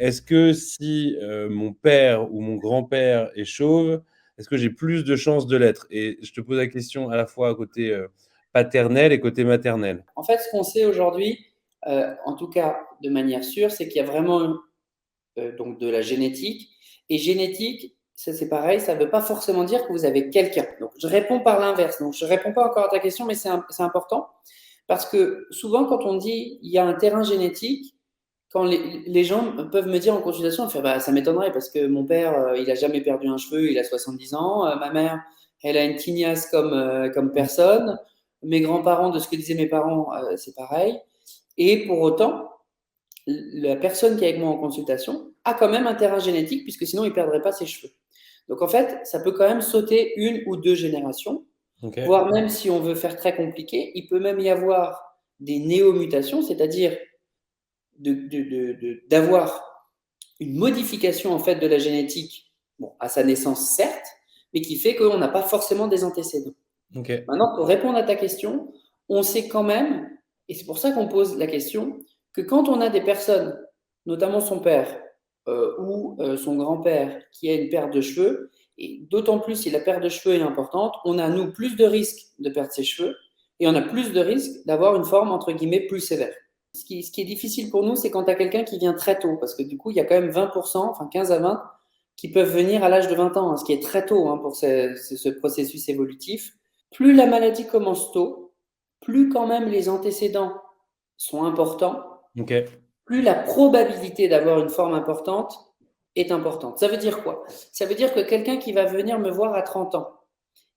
est-ce que si mon père ou mon grand-père est chauve, est-ce que j'ai plus de chances de l'être? Et je te pose la question à la fois à côté paternel et côté maternel. En fait, ce qu'on sait aujourd'hui, en tout cas de manière sûre, c'est qu'il y a vraiment donc de la génétique. Et génétique, ça c'est pareil, ça ne veut pas forcément dire que vous avez quelqu'un. Donc je réponds par l'inverse. Donc je ne réponds pas encore à ta question, mais c'est important. Parce que souvent, quand on dit il y a un terrain génétique, quand les gens peuvent me dire en consultation, bah, ça m'étonnerait parce que mon père, il a jamais perdu un cheveu, il a 70 ans. Ma mère, elle a une tignasse comme personne. Mes grands-parents, de ce que disaient mes parents, c'est pareil. Et pour autant, la personne qui est avec moi en consultation a quand même un terrain génétique puisque sinon il ne perdrait pas ses cheveux. Donc en fait, ça peut quand même sauter une ou deux générations, Ok. voire même si on veut faire très compliqué, il peut même y avoir des néomutations, c'est-à-dire d'avoir une modification en fait de la génétique, bon, à sa naissance certes, mais qui fait qu'on n'a pas forcément des antécédents. Ok. Maintenant, pour répondre à ta question, on sait quand même, et c'est pour ça qu'on pose la question, que quand on a des personnes, notamment son père ou son grand-père, qui a une perte de cheveux, et d'autant plus si la perte de cheveux est importante, on a, nous, plus de risques de perdre ses cheveux, et on a plus de risques d'avoir une forme, entre guillemets, plus sévère. Ce qui est difficile pour nous, c'est quand tu as quelqu'un qui vient très tôt, parce que du coup, il y a quand même 20%, enfin 15 à 20, qui peuvent venir à l'âge de 20 ans, hein, ce qui est très tôt pour ce processus évolutif. Plus la maladie commence tôt, plus quand même les antécédents sont importants, Ok. plus la probabilité d'avoir une forme importante est importante. Ça veut dire quoi? Ça veut dire que quelqu'un qui va venir me voir à 30 ans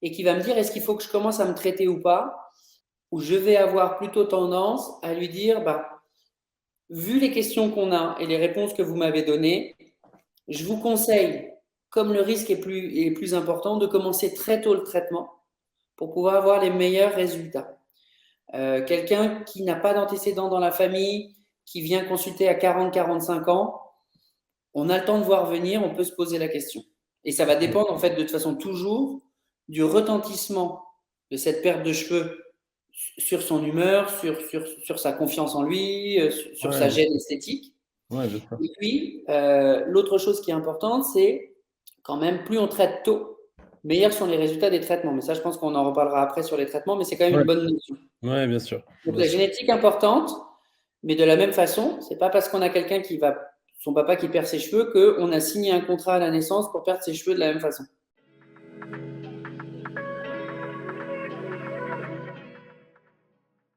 et qui va me dire est-ce qu'il faut que je commence à me traiter ou pas, ou je vais avoir plutôt tendance à lui dire bah, vu les questions qu'on a et les réponses que vous m'avez données, je vous conseille, comme le risque est plus important, de commencer très tôt le traitement pour pouvoir avoir les meilleurs résultats. Quelqu'un qui n'a pas d'antécédents dans la famille, qui vient consulter à 40-45 ans, on a le temps de voir venir, on peut se poser la question. Et ça va dépendre en fait de toute façon toujours du retentissement de cette perte de cheveux sur son humeur, sur sa confiance en lui, sur sa Ouais, gêne esthétique. ouais, bien sûr. Et puis, l'autre chose qui est importante, c'est quand même, plus on traite tôt, meilleurs sont les résultats des traitements. Mais ça, je pense qu'on en reparlera après sur les traitements, mais c'est quand même Ouais, une bonne notion. ouais, bien sûr, Donc bien la sûr. génétique importante, mais de la même façon, c'est pas parce qu'on a quelqu'un son papa qui perd ses cheveux, qu'on a signé un contrat à la naissance pour perdre ses cheveux de la même façon.